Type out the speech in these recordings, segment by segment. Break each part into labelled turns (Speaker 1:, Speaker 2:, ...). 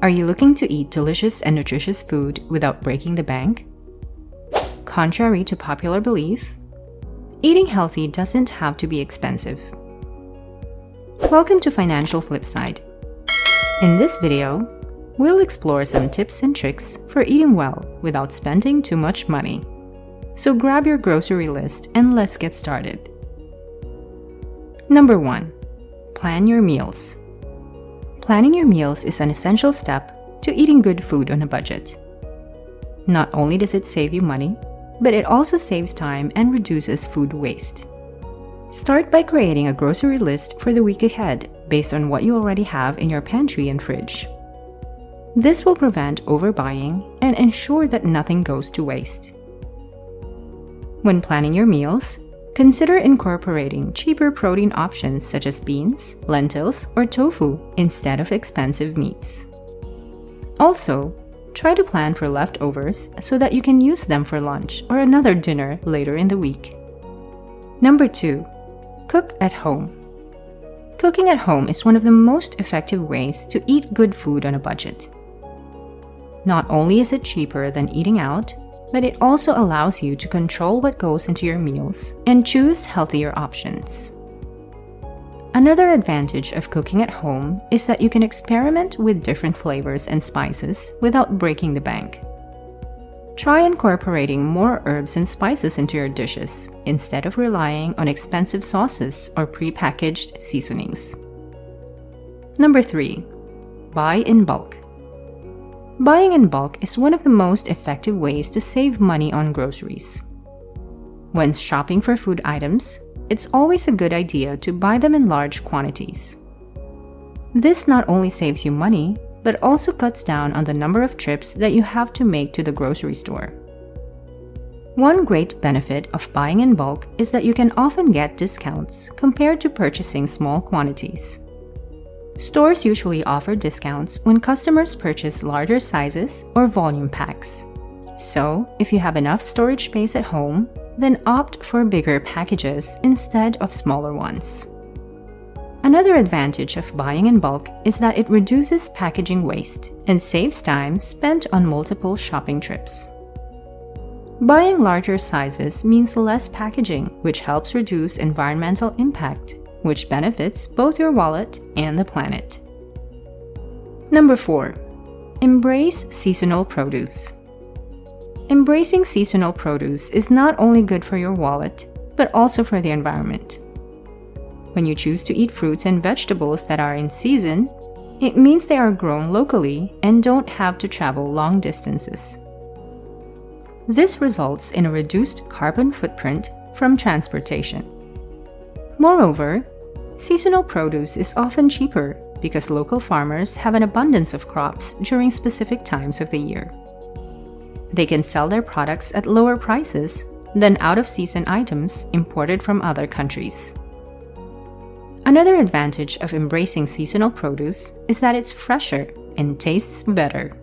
Speaker 1: Are you looking to eat delicious and nutritious food without breaking the bank? Contrary to popular belief, eating healthy doesn't have to be expensive. Welcome to Financial Flipside. In this video, we'll explore some tips and tricks for eating well without spending too much money. So grab your grocery list and let's get started. Number 1. Plan your meals. Planning your meals is an essential step to eating good food on a budget. Not only does it save you money, but it also saves time and reduces food waste. Start by creating a grocery list for the week ahead based on what you already have in your pantry and fridge. This will prevent overbuying and ensure that nothing goes to waste. When planning your meals, consider incorporating cheaper protein options such as beans, lentils, or tofu instead of expensive meats. Also, try to plan for leftovers so that you can use them for lunch or another dinner later in the week. Number 2. Cook at home. Cooking at home is one of the most effective ways to eat good food on a budget. Not only is it cheaper than eating out, but it also allows you to control what goes into your meals and choose healthier options. Another advantage of cooking at home is that you can experiment with different flavors and spices without breaking the bank. Try incorporating more herbs and spices into your dishes instead of relying on expensive sauces or pre-packaged seasonings. Number 3. Buy in bulk. Buying in bulk is one of the most effective ways to save money on groceries. When shopping for food items, it's always a good idea to buy them in large quantities. This not only saves you money, but also cuts down on the number of trips that you have to make to the grocery store. One great benefit of buying in bulk is that you can often get discounts compared to purchasing small quantities. Stores usually offer discounts when customers purchase larger sizes or volume packs. So, if you have enough storage space at home, then opt for bigger packages instead of smaller ones. Another advantage of buying in bulk is that it reduces packaging waste and saves time spent on multiple shopping trips. Buying larger sizes means less packaging, which helps reduce environmental impact, which benefits both your wallet and the planet. Number 4. Embrace seasonal produce. Embracing seasonal produce is not only good for your wallet, but also for the environment. When you choose to eat fruits and vegetables that are in season, it means they are grown locally and don't have to travel long distances. This results in a reduced carbon footprint from transportation. Moreover, seasonal produce is often cheaper because local farmers have an abundance of crops during specific times of the year. They can sell their products at lower prices than out-of-season items imported from other countries. Another advantage of embracing seasonal produce is that it's fresher and tastes better.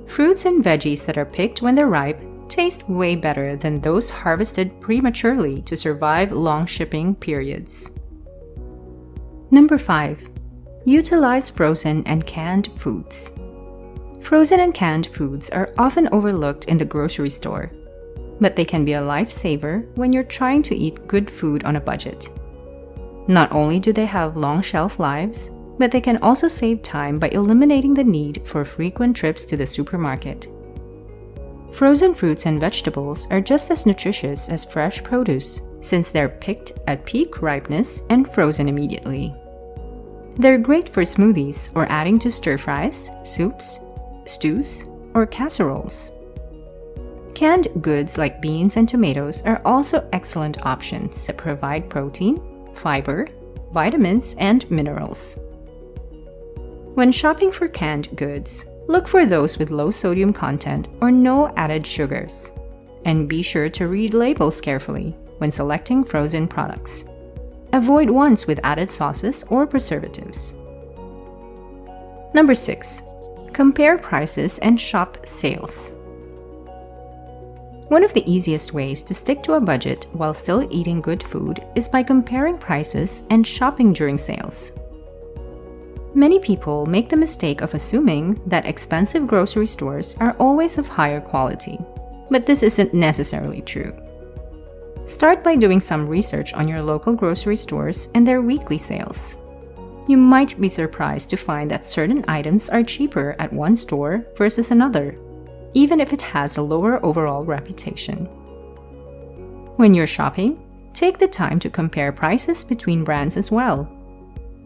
Speaker 1: Fruits and veggies that are picked when they're ripe taste way better than those harvested prematurely to survive long shipping periods. Number 5. Utilize frozen and canned foods. Frozen and canned foods are often overlooked in the grocery store, but they can be a lifesaver when you're trying to eat good food on a budget. Not only do they have long shelf lives, but they can also save time by eliminating the need for frequent trips to the supermarket. Frozen fruits and vegetables are just as nutritious as fresh produce since they're picked at peak ripeness and frozen immediately. They're great for smoothies or adding to stir-fries, soups, stews, or casseroles. Canned goods like beans and tomatoes are also excellent options that provide protein, fiber, vitamins, and minerals. When shopping for canned goods, look for those with low sodium content or no added sugars. And be sure to read labels carefully when selecting frozen products. Avoid ones with added sauces or preservatives. Number 6. Compare prices and shop sales. One of the easiest ways to stick to a budget while still eating good food is by comparing prices and shopping during sales. Many people make the mistake of assuming that expensive grocery stores are always of higher quality, but this isn't necessarily true. Start by doing some research on your local grocery stores and their weekly sales. You might be surprised to find that certain items are cheaper at one store versus another, even if it has a lower overall reputation. When you're shopping, take the time to compare prices between brands as well.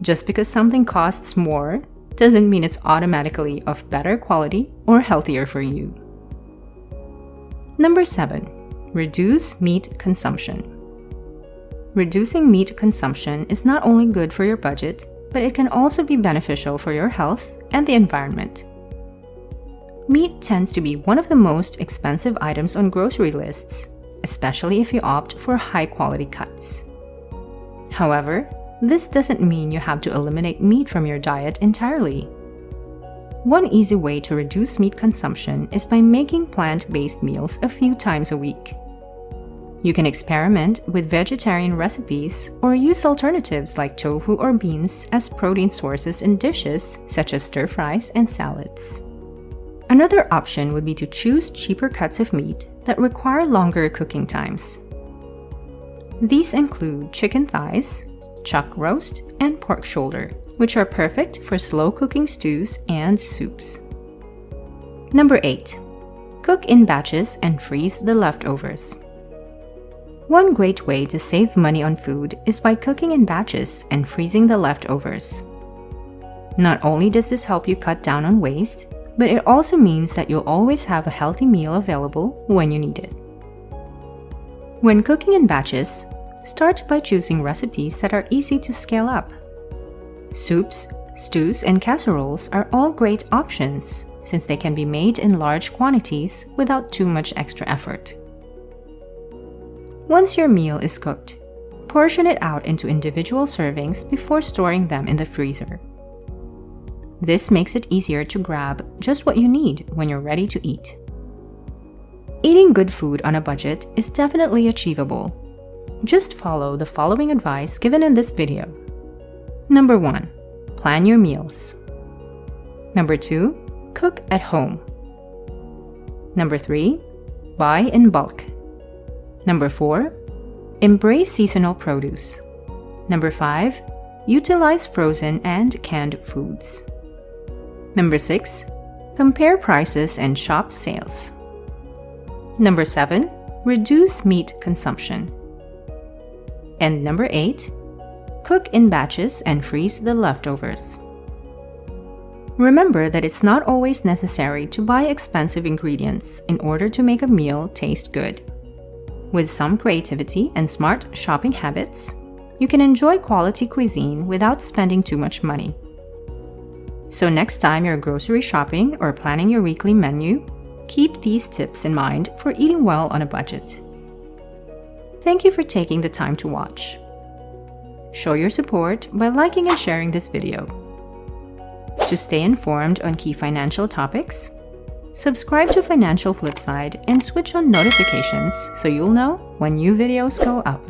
Speaker 1: Just because something costs more doesn't mean it's automatically of better quality or healthier for you. Number 7. Reduce meat consumption. Reducing meat consumption is not only good for your budget, but it can also be beneficial for your health and the environment. Meat tends to be one of the most expensive items on grocery lists, especially if you opt for high-quality cuts. However, this doesn't mean you have to eliminate meat from your diet entirely. One easy way to reduce meat consumption is by making plant-based meals a few times a week. You can experiment with vegetarian recipes or use alternatives like tofu or beans as protein sources in dishes such as stir-fries and salads. Another option would be to choose cheaper cuts of meat that require longer cooking times. These include chicken thighs, chuck roast, and pork shoulder, which are perfect for slow cooking stews and soups. Number 8. Cook in batches and freeze the leftovers. One great way to save money on food is by cooking in batches and freezing the leftovers. Not only does this help you cut down on waste, but it also means that you'll always have a healthy meal available when you need it. When cooking in batches, start by choosing recipes that are easy to scale up. Soups, stews, and casseroles are all great options since they can be made in large quantities without too much extra effort. Once your meal is cooked, portion it out into individual servings before storing them in the freezer. This makes it easier to grab just what you need when you're ready to eat. Eating good food on a budget is definitely achievable. Just follow the following advice given in this video. Number 1. Plan your meals. Number 2. Cook at home. Number 3. Buy in bulk. Number 4. Embrace seasonal produce. Number 5. Utilize frozen and canned foods. Number 6. Compare prices and shop sales. Number 7. Reduce meat consumption. And number 8. Cook in batches and freeze the leftovers. Remember that it's not always necessary to buy expensive ingredients in order to make a meal taste good. With some creativity and smart shopping habits, you can enjoy quality cuisine without spending too much money. So next time you're grocery shopping or planning your weekly menu, keep these tips in mind for eating well on a budget. Thank you for taking the time to watch. Show your support by liking and sharing this video. To stay informed on key financial topics, subscribe to Financial Flipside and switch on notifications so you'll know when new videos go up.